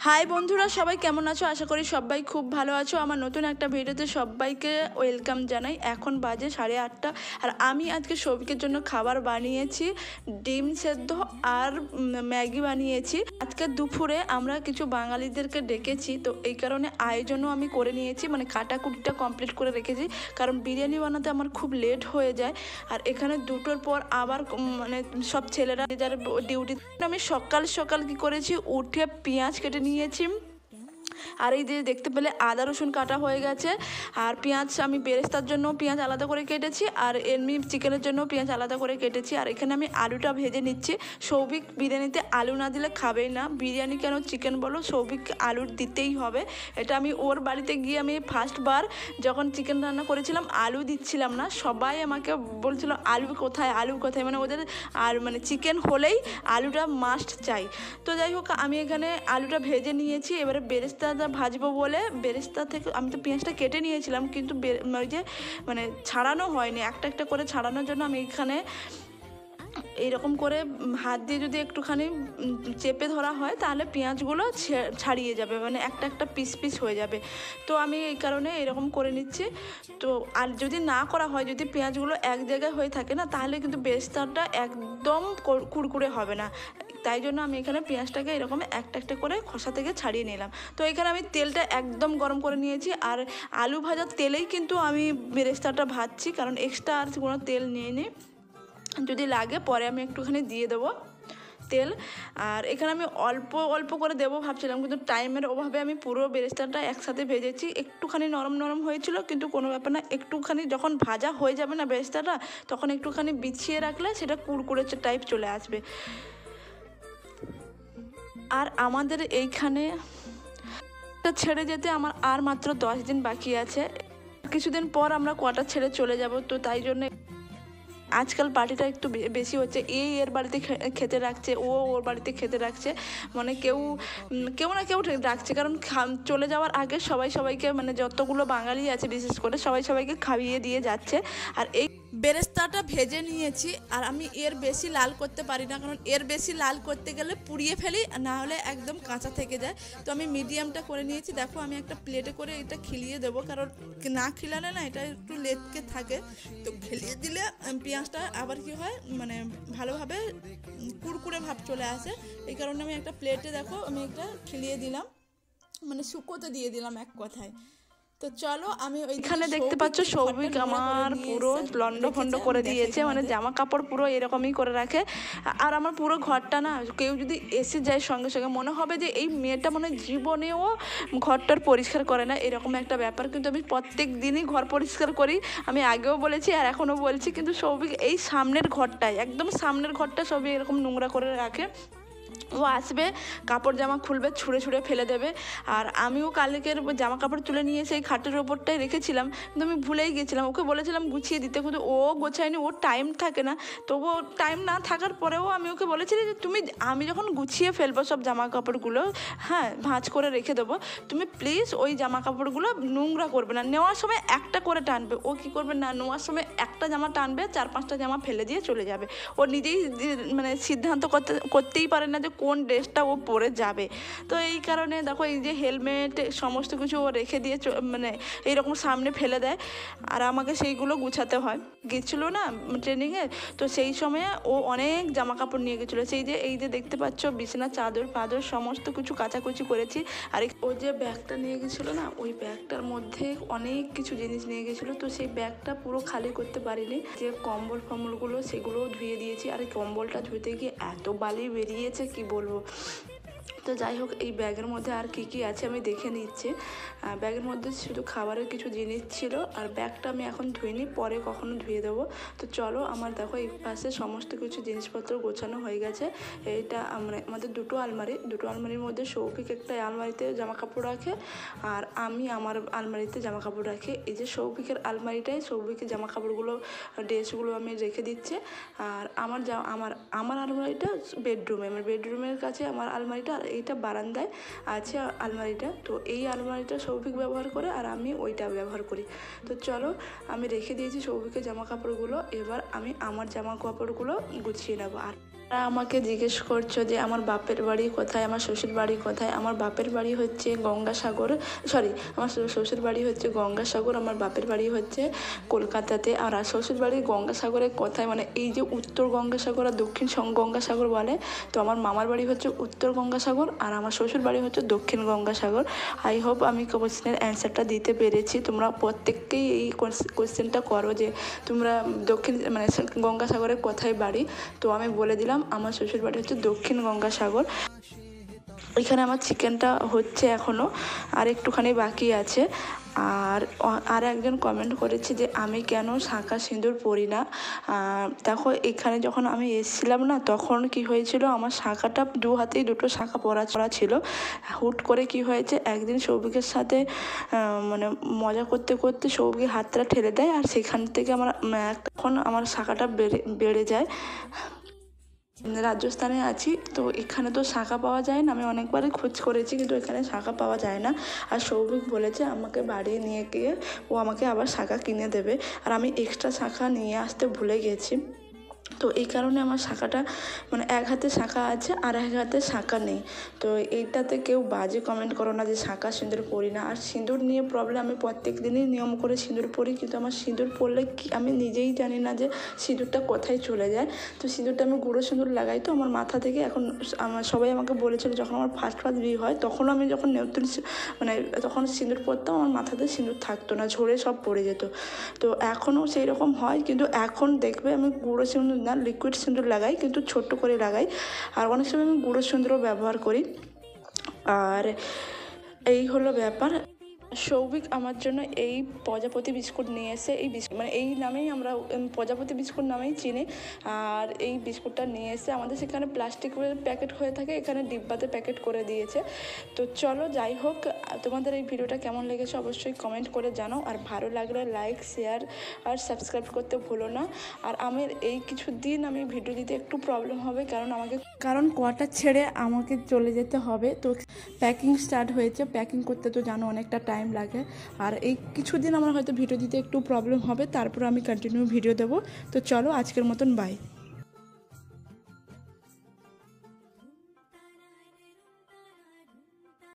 High বন্ধুরা, সবাই কেমন আছো? আশা করি সবাই খুব ভালো আছো। আমার নতুন একটা ভিডিওতে সবাইকে ওয়েলকাম জানাই। এখন বাজে 8:30 আর আমি আজকে সৌভিকের জন্য খাবার বানিয়েছি, ডিম সেদ্ধ আর ম্যাগি বানিয়েছি। আজকে দুপুরে আমরা কিছু বাঙালিদেরকে ডেকেছি, তো এই কারণে আয়োজনও আমি করে নিয়েছি, মানে কাটাকুটিটা কমপ্লিট করে রেখেছি, কারণ বিরিয়ানি বানাতে আমার খুব লেট হয়ে যায়। আর এখানে দুটোর পর আবার মানে সব ছেলেরা যারা ডিউটি, আমি সকাল সকাল কি করেছি, উঠে পেঁয়াজ কেটে নিয়েছি। আর এই যে দেখতে পেলে আদা রসুন কাটা হয়ে গেছে। আর পেঁয়াজ আমি বেরেস্তার জন্য পেঁয়াজ আলাদা করে কেটেছি, আর এমনি চিকেনের জন্য পেঁয়াজ আলাদা করে কেটেছি। আর এখানে আমি আলুটা ভেজে নিচ্ছি। সৌভিক বিরিয়ানিতে আলু না দিলে খাবেই না, বিরিয়ানি কেন চিকেন বলো, সৌভিক আলু দিতেই হবে। এটা আমি ওর বাড়িতে গিয়ে আমি ফার্স্টবার যখন চিকেন রান্না করেছিলাম আলু দিচ্ছিলাম না, সবাই আমাকে বলছিল আলু কোথায়, আলু কোথায়, মানে ওদের আর মানে চিকেন হলেই আলুটা মাস্ট চাই। তো যাই হোক, আমি এখানে আলুটা ভেজে নিয়েছি। এবারে বেরেস্তা ভাজবো বলে বেরেস্তা থেকে আমি তো পেঁয়াজটা কেটে নিয়েছিলাম, কিন্তু ওই যে মানে ছাড়ানো হয়নি, একটা একটা করে ছাড়ানোর জন্য আমি এখানে এইরকম করে হাত দিয়ে যদি একটুখানি চেপে ধরা হয় তাহলে পেঁয়াজগুলো ছাড়িয়ে যাবে, মানে একটা একটা পিস পিস হয়ে যাবে। তো আমি এই কারণে এরকম করে নিচ্ছি। তো আর যদি না করা হয়, যদি পেঁয়াজগুলো এক জায়গায় হয়ে থাকে না, তাহলে কিন্তু বেরেস্তাটা একদম কুড়কুড়ে হবে না। তাই জন্য আমি এখানে পেঁয়াজটাকে এরকম একটা একটা করে খোসা থেকে ছাড়িয়ে নিলাম। তো এখানে আমি তেলটা একদম গরম করে নিয়েছি, আর আলু ভাজার তেলেই কিন্তু আমি বেরেস্তাটা ভাজছি, কারণ এক্সট্রা আর কোনো তেল নিয়ে নিই, যদি লাগে পরে আমি একটুখানি দিয়ে দেবো তেল। আর এখানে আমি অল্প অল্প করে দেবো ভাবছিলাম, কিন্তু টাইমের অভাবে আমি পুরো বেরেস্তাটা একসাথে ভেজেছি। একটুখানি নরম নরম হয়েছিল, কিন্তু কোনো ব্যাপার না, একটুখানি যখন ভাজা হয়ে যাবে না বেরেস্তাটা, তখন একটুখানি বিছিয়ে রাখলে সেটা কুড়কুড়ে টাইপ চলে আসবে। আর আমাদের এইখানে ছেড়ে যেতে আমার আর মাত্র 10 দিন বাকি আছে। কিছুদিন পর আমরা কোয়ার্টার ছেড়ে চলে যাব, তো তাই জন্য আজকাল পার্টিটা একটু বেশি হচ্ছে। এর বাড়িতে খেতে রাখছে, ও ওর বাড়িতে খেতে রাখছে, মানে কেউ না কেউ রাখছে, কারণ চলে যাওয়ার আগে সবাই সবাইকে, মানে যতগুলো বাঙালি আছে বিশেষ করে সবাই সবাইকে খাইয়ে দিয়ে যাচ্ছে। আর এই বেরেস্তাটা ভেজে নিয়েছি, আর আমি এর বেশি লাল করতে পারি না, কারণ এর বেশি লাল করতে গেলে পুড়িয়ে ফেলি, না হলে একদম কাঁচা থেকে যায়। তো আমি মিডিয়ামটা করে নিয়েছি। দেখো আমি একটা প্লেটে করে এটা খিলিয়ে দেবো, কারণ না খিলালে না এটা একটু লেটকে থাকে, তো খেলিয়ে দিলে পেঁয়াজটা আবার কি হয়, মানে ভালোভাবে কুড়কুড়ে ভাব চলে আসে। এই কারণে আমি একটা প্লেটে দেখো আমি একটা খিলিয়ে দিলাম, মানে শুকোতে দিয়ে দিলাম এক কথায়। তো চলো, আমি ওইখানে দেখতে পাচ্ছ সৌভিক আমার পুরো লন্ড ভন্ড করে দিয়েছে, মানে জামা কাপড় পুরো এরকমই করে রাখে। আর আমার পুরো ঘরটা না, কেউ যদি এসে যায় সঙ্গে সঙ্গে মনে হবে যে এই মেয়েটা মানে জীবনেও ঘরটার পরিষ্কার করে না, এরকম একটা ব্যাপার। কিন্তু আমি প্রত্যেক দিনই ঘর পরিষ্কার করি, আমি আগেও বলেছি আর এখনও বলছি। কিন্তু সৌভিক এই সামনের ঘরটায়, একদম সামনের ঘরটা সবই এরকম নোংরা করে রাখে। ও আসবে, কাপড় জামা খুলবে, ছুঁড়ে ছুঁড়ে ফেলে দেবে। আর আমিও কালকের জামা কাপড় তুলে নিয়ে সেই খাটের ওপরটাই রেখেছিলাম, কিন্তু আমি ভুলেই গেছিলাম, ওকে বলেছিলাম গুছিয়ে দিতে, কিন্তু ও গোছায়নি, ওর টাইম থাকে না। তবুও টাইম না থাকার পরেও আমি ওকে বলেছিলাম যে আমি যখন গুছিয়ে ফেলবো সব জামা কাপড়গুলো, হ্যাঁ ভাঁজ করে রেখে দেবো, তুমি প্লিজ ওই জামা কাপড়গুলো নোংরা করবে না, নেওয়ার সময় একটা করে টানবে। ও কী করবে না, নেওয়ার সময় একটা জামা টানবে, 4-5টা জামা ফেলে দিয়ে চলে যাবে। ও নিজেই মানে সিদ্ধান্ত করতেই পারে না যে কোন ড্রেসটা ও পরে যাবে। তো এই কারণে দেখো এই যে হেলমেট সমস্ত কিছু ও রেখে দিয়ে মানে এইরকম সামনে ফেলে দেয়, আর আমাকে সেইগুলো গুছাতে হয়। গেছিলো না ট্রেনিংয়ে, তো সেই সময়ে ও অনেক জামা কাপড় নিয়ে গেছিলো। এই যে দেখতে পাচ্ছ বিছানা চাদর পাদর সমস্ত কিছু কাচাকুচি করেছি। আর ও যে ব্যাগটা নিয়ে গেছিলো না, ওই ব্যাগটার মধ্যে অনেক কিছু জিনিস নিয়ে গেছিলো, তো সেই ব্যাগটা পুরো খালি করতে পারিনি। যে কম্বল ফম্বলগুলো সেগুলোও ধুয়ে দিয়েছি, আর এই কম্বলটা ধুতে গিয়ে এত বালি বেরিয়েছে কি বলবো। তো যাই হোক, এই ব্যাগের মধ্যে আর কি কি আছে আমি দেখে নিচ্ছি। ব্যাগের মধ্যে শুধু খাবারের কিছু জিনিস ছিল, আর ব্যাগটা আমি এখন ধুইনি, পরে কখনো ধুয়ে দেবো। তো চলো, আমার দেখো এই পাশে সমস্ত কিছু জিনিসপত্র গোছানো হয়ে গেছে। এইটা আমাদের দুটো আলমারির মধ্যে সৌভিক একটা আলমারিতে জামা কাপড় রাখে, আর আমি আমার আলমারিতে জামা কাপড় রাখি। এই যে সৌভিকের আলমারিটায় সৌভিকের জামা কাপড়গুলো ড্রেসগুলো আমি রেখে দিচ্ছি। আর আমার আলমারিটা বেডরুমে, আমার বেডরুমের কাছে আমার আলমারিটা, আর এইটা বারান্দায় আছে আলমারিটা। তো এই আলমারিটা সৌভিক ব্যবহার করে, আর আমি ওইটা ব্যবহার করি। তো চলো, আমি রেখে দিয়েছি সৌভিকের জামা কাপড়গুলো, এবার আমি আমার জামা কাপড়গুলো গুছিয়ে নেবো। আর আমাকে জিজ্ঞেস করছো যে আমার বাপের বাড়ি কোথায়, আমার শ্বশুর বাড়ি কোথায়। আমার বাপের বাড়ি হচ্ছে গঙ্গাসাগর, সরি, আমার শ্বশুর বাড়ি হচ্ছে গঙ্গাসাগর, আমার বাপের বাড়ি হচ্ছে কলকাতাতে। আর শ্বশুর বাড়ি গঙ্গাসাগরের কোথায় মানে এই যে উত্তর গঙ্গাসাগর আর দক্ষিণ গঙ্গাসাগর বলে, তো আমার মামার বাড়ি হচ্ছে উত্তর গঙ্গাসাগর আর আমার শ্বশুর বাড়ি হচ্ছে দক্ষিণ গঙ্গাসাগর। আই হোপ আমি কোশ্চেনের অ্যান্সারটা দিতে পেরেছি। তোমরা প্রত্যেককেই এই কোশ্চেনটা করো যে তোমরা দক্ষিণ মানে গঙ্গাসাগরের কোথায় বাড়ি। তো আমি বলে দিলাম আমার শ্বশুর বাড়ি হচ্ছে দক্ষিণ গঙ্গাসাগর। এখানে আমার চিকেনটা হচ্ছে এখনও, আর একটুখানি বাকি আছে। আর একজন কমেন্ট করেছে যে আমি কেন শাঁখা সিঁদুর পরি না। দেখো এখানে যখন আমি এসেছিলাম না, তখন কি হয়েছিল, আমার শাঁখাটা দু হাতেই দুটো শাঁখা পরা ছিল। হুট করে কি হয়েছে, একদিন সৌভিকের সাথে মানে মজা করতে করতে সৌভিক হাতটা ঠেলে দেয়, আর সেখান থেকে তখন আমার শাঁখাটা বেড়ে যায়। রাজস্থানে আছি, তো এখানে তো শাঁখা পাওয়া যায় না। আমি অনেকবারই খোঁজ করেছি কিন্তু এখানে শাঁখা পাওয়া যায় না। আর সৌভিক বলেছে আমাকে বাড়ি নিয়ে গিয়ে ও আমাকে আবার শাঁখা কিনে দেবে, আর আমি এক্সট্রা শাঁখা নিয়ে আসতে ভুলে গেছি। তো এই কারণে আমার শাঁখাটা মানে এক হাতে শাঁখা আছে আর এক হাতে শাঁখা নেই। তো এইটাতে কেউ বাজে কমেন্ট করো না যে শাঁখা সিঁদুর পরি না। আর সিঁদুর নিয়ে প্রবলেম, আমি প্রত্যেক দিনই নিয়ম করে সিঁদুর পরি, কিন্তু আমার সিঁদুর পরলে কি আমি নিজেই জানি না যে সিঁদুরটা কোথায় চলে যায়। তো সিঁদুরটা আমি গুঁড়ো সিঁদুর লাগাই তো আমার মাথা থেকে। এখন সবাই আমাকে বলেছিল যখন আমার ফার্স্ট বিয়ে হয়, তখন আমি যখন নতুন মানে তখন সিঁদুর পরতাম, আমার মাথাতে সিঁদুর থাকতো না, ঝরে সব পড়ে যেত। তো এখনও সেই রকম হয়, কিন্তু এখন দেখবে আমি গুঁড়ো সিঁদুর না, লিকুইড সিঁদুর লাগাই, কিন্তু ছোট্ট করে লাগাই। আর অনেক সময় আমি গুঁড়ো সিঁদুরও ব্যবহার করি। আর এই হলো ব্যাপার। সৌভিক আমার জন্য এই প্রজাপতি বিস্কুট নিয়ে এসে, এই বিস্কুট মানে এই নামেই আমরা প্রজাপতি বিস্কুট নামেই চিনি। আর এই বিস্কুটটা নিয়ে এসে আমাদের সেখানে প্লাস্টিকের প্যাকেট হয়ে থাকে, এখানে ডিব্বাতে প্যাকেট করে দিয়েছে। তো চলো যাই হোক, তোমাদের এই ভিডিওটা কেমন লেগেছে অবশ্যই কমেন্ট করে জানাও। আর ভালো লাগলে লাইক, শেয়ার আর সাবস্ক্রাইব করতে ভুলো না। আর আমার এই কিছু দিন আমি ভিডিও দিতে একটু প্রবলেম হবে, কারণ কোয়ার্টার ছেড়ে আমাকে চলে যেতে হবে। তো প্যাকিং স্টার্ট হয়েছে, প্যাকিং করতে তো জানো অনেকটা টাইম লাগে। আর এই কিছুদিন আমার হয়তো ভিডিও দিতে একটু প্রবলেম হবে, তারপর আমি কন্টিনিউ ভিডিও দেবো। তো চলো আজকের মতন বাই।